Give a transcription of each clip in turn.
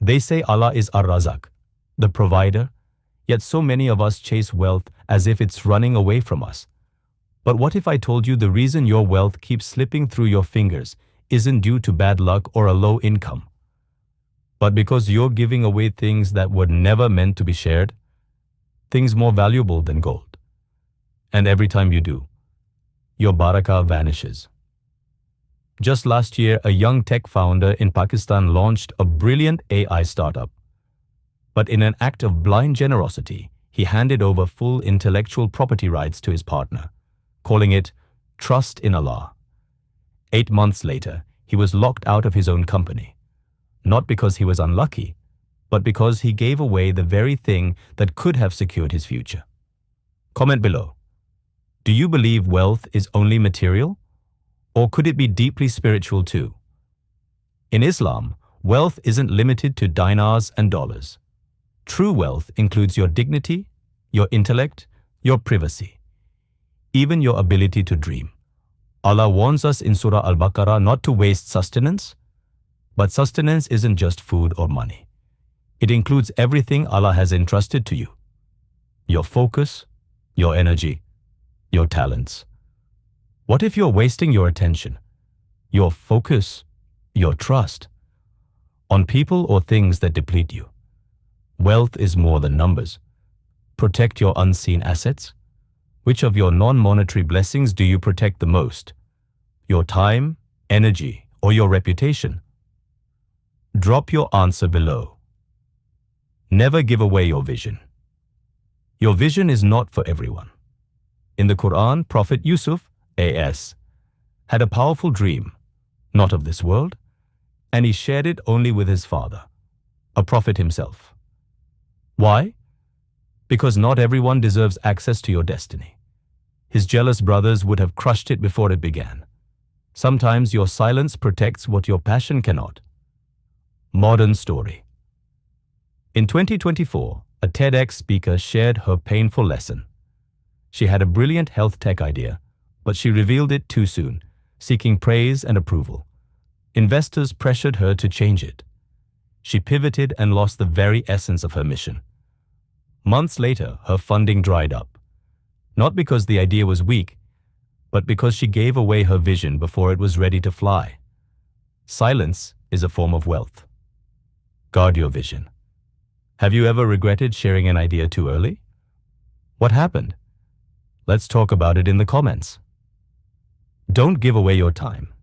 They say Allah is Ar-Razak, the provider, yet so many of us chase wealth as if it's running away from us. But what if I told you the reason your wealth keeps slipping through your fingers isn't due to bad luck or a low income, but because you're giving away things that were never meant to be shared, things more valuable than gold. And every time you do, your barakah vanishes. Just last year, a young tech founder in Pakistan launched a brilliant AI startup. But in an act of blind generosity, he handed over full intellectual property rights to his partner, calling it trust in Allah. 8 months later, he was locked out of his own company, not because he was unlucky, but because he gave away the very thing that could have secured his future. Comment below. Do you believe wealth is only material? Or could it be deeply spiritual too? In Islam, wealth isn't limited to dinars and dollars. True wealth includes your dignity, your intellect, your privacy, even your ability to dream. Allah warns us in Surah Al-Baqarah not to waste sustenance, but sustenance isn't just food or money. It includes everything Allah has entrusted to you. Your focus, your energy, your talents. What if you're wasting your attention, your focus, your trust on people or things that deplete you? Wealth is more than numbers. Protect your unseen assets. Which of your non-monetary blessings do you protect the most? Your time, energy, or your reputation? Drop your answer below. Never give away your vision. Your vision is not for everyone. In the Qur'an, Prophet Yusuf, A.S., had a powerful dream, not of this world, and he shared it only with his father, a prophet himself. Why? Because not everyone deserves access to your destiny. His jealous brothers would have crushed it before it began. Sometimes your silence protects what your passion cannot. Modern story. In 2024, a TEDx speaker shared her painful lesson. She had a brilliant health tech idea, but she revealed it too soon, seeking praise and approval. Investors pressured her to change it. She pivoted and lost the very essence of her mission. Months later, her funding dried up, not because the idea was weak, but because she gave away her vision before it was ready to fly. Silence is a form of wealth. Guard your vision. Have you ever regretted sharing an idea too early? What happened? Let's talk about it in the comments. Don't give away your time.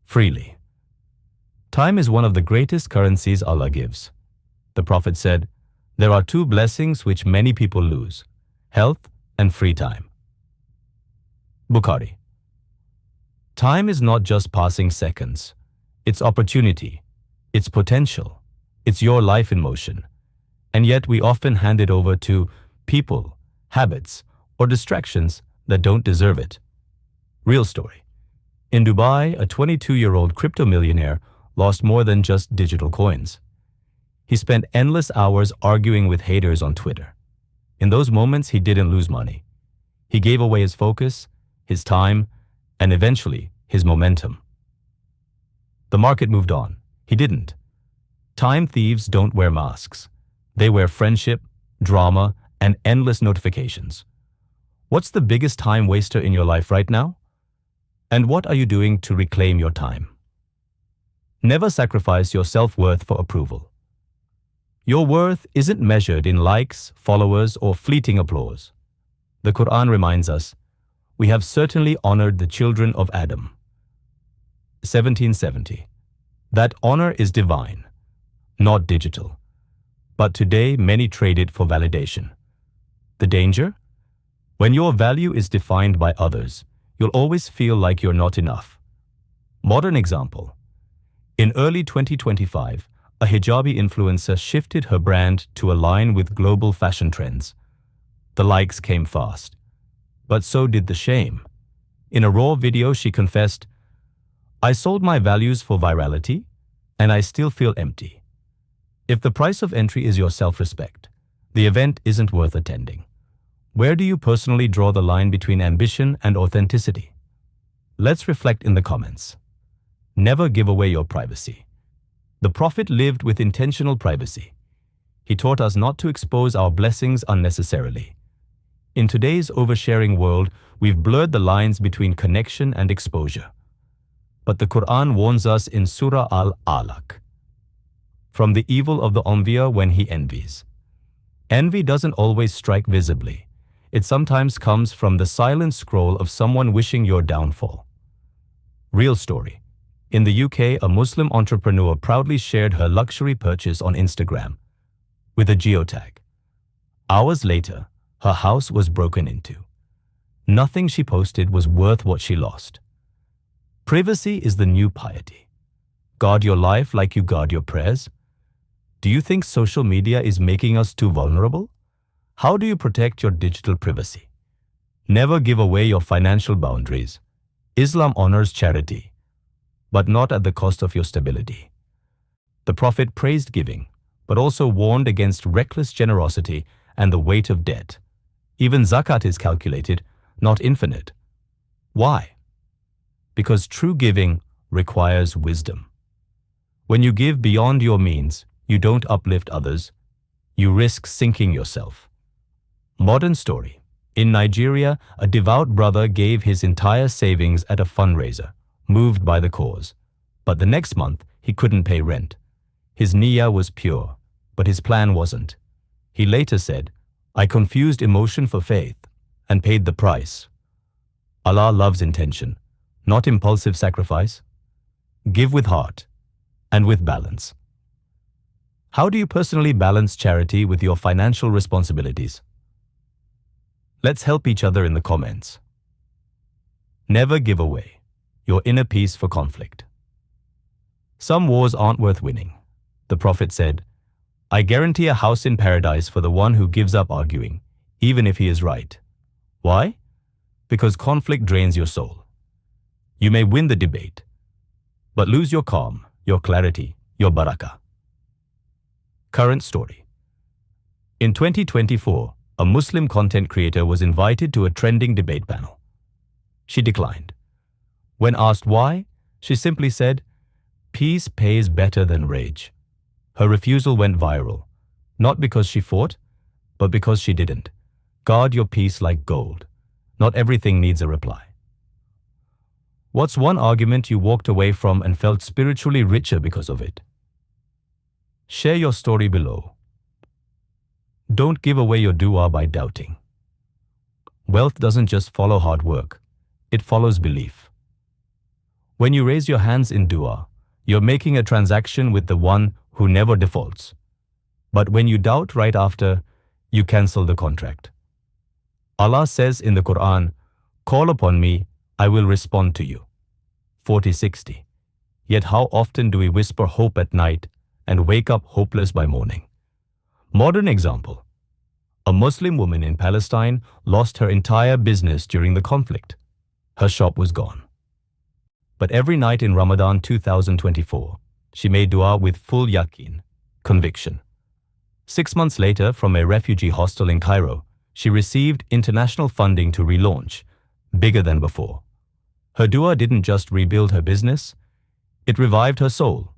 Freely. Time is one of the greatest currencies Allah gives. The Prophet said, there are two blessings which many people lose, health and free time. Bukhari. Time is not just passing seconds. It's opportunity. It's potential. It's your life in motion. And yet we often hand it over to people, habits, or distractions that don't deserve it. Real story. In Dubai, a 22-year-old crypto millionaire lost more than just digital coins. He spent endless hours arguing with haters on Twitter. In those moments, he didn't lose money. He gave away his focus, his time, and eventually his momentum. The market moved on. He didn't. Time thieves don't wear masks. They wear friendship, drama, and endless notifications. What's the biggest time waster in your life right now? And what are you doing to reclaim your time? Never sacrifice your self-worth for approval. Your worth isn't measured in likes, followers, or fleeting applause. The Qur'an reminds us, we have certainly honored the children of Adam. 1770. That honor is divine, not digital. But today, many trade it for validation. The danger? When your value is defined by others, you'll always feel like you're not enough. Modern example. In early 2025, a hijabi influencer shifted her brand to align with global fashion trends. The likes came fast, but so did the shame. In a raw video, she confessed, "I sold my values for virality, and I still feel empty." If the price of entry is your self-respect, the event isn't worth attending. Where do you personally draw the line between ambition and authenticity? Let's reflect in the comments. Never give away your privacy. The Prophet lived with intentional privacy. He taught us not to expose our blessings unnecessarily. In today's oversharing world, we've blurred the lines between connection and exposure. But the Qur'an warns us in Surah Al-Alaq from the evil of the envier when he envies. Envy doesn't always strike visibly. It sometimes comes from the silent scroll of someone wishing your downfall. Real story. In the UK, a Muslim entrepreneur proudly shared her luxury purchase on Instagram with a geotag. Hours later, her house was broken into. Nothing she posted was worth what she lost. Privacy is the new piety. Guard your life like you guard your prayers. Do you think social media is making us too vulnerable? How do you protect your digital privacy? Never give away your financial boundaries. Islam honors charity, but not at the cost of your stability. The Prophet praised giving, but also warned against reckless generosity and the weight of debt. Even zakat is calculated, not infinite. Why? Because true giving requires wisdom. When you give beyond your means, you don't uplift others, you risk sinking yourself. Modern story. In Nigeria, a devout brother gave his entire savings at a fundraiser, moved by the cause. But the next month, he couldn't pay rent. His niyyah was pure, but his plan wasn't. He later said, "I confused emotion for faith and paid the price." Allah loves intention, not impulsive sacrifice. Give with heart and with balance. How do you personally balance charity with your financial responsibilities? Let's help each other in the comments. Never give away your inner peace for conflict. Some wars aren't worth winning. The Prophet said, "I guarantee a house in paradise for the one who gives up arguing, even if he is right." Why? Because conflict drains your soul. You may win the debate, but lose your calm, your clarity, your barakah. Current story. In 2024, a Muslim content creator was invited to a trending debate panel. She declined. When asked why, she simply said, "Peace pays better than rage." Her refusal went viral, not because she fought, but because she didn't. Guard your peace like gold. Not everything needs a reply. What's one argument you walked away from and felt spiritually richer because of it? Share your story below. Don't give away your dua by doubting. Wealth doesn't just follow hard work, it follows belief. When you raise your hands in dua, you're making a transaction with the one who never defaults. But when you doubt right after, you cancel the contract. Allah says in the Qur'an, "Call upon me, I will respond to you." 40:60. Yet how often do we whisper hope at night and wake up hopeless by morning? Modern example. A Muslim woman in Palestine lost her entire business during the conflict. Her shop was gone. But every night in Ramadan 2024, she made dua with full yaqeen, conviction. 6 months later, from a refugee hostel in Cairo, she received international funding to relaunch, bigger than before. Her dua didn't just rebuild her business, it revived her soul.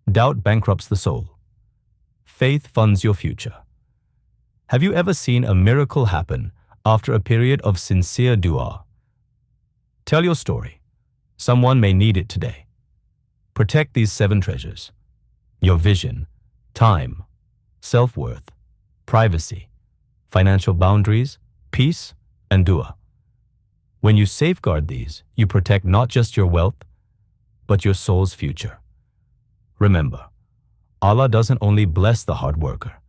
Doubt bankrupts the soul. Faith funds your future. Have you ever seen a miracle happen after a period of sincere dua? Tell your story. Someone may need it today. Protect these 7 treasures: your vision, time, self-worth, privacy, financial boundaries, peace, and dua. When you safeguard these, you protect not just your wealth, but your soul's future. Remember, Allah doesn't only bless the hard worker.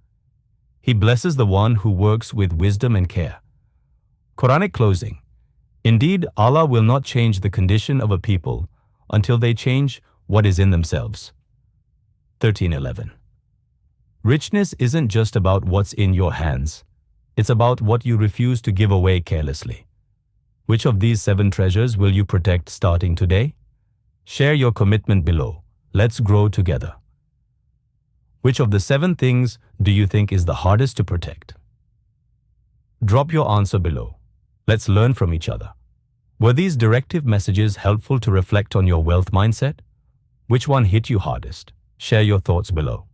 He blesses the one who works with wisdom and care. Quranic closing. Indeed, Allah will not change the condition of a people until they change what is in themselves. 13:11. Richness isn't just about what's in your hands. It's about what you refuse to give away carelessly. Which of these 7 treasures will you protect starting today? Share your commitment below. Let's grow together. Which of the 7 things do you think is the hardest to protect? Drop your answer below. Let's learn from each other. Were these directive messages helpful to reflect on your wealth mindset? Which one hit you hardest? Share your thoughts below.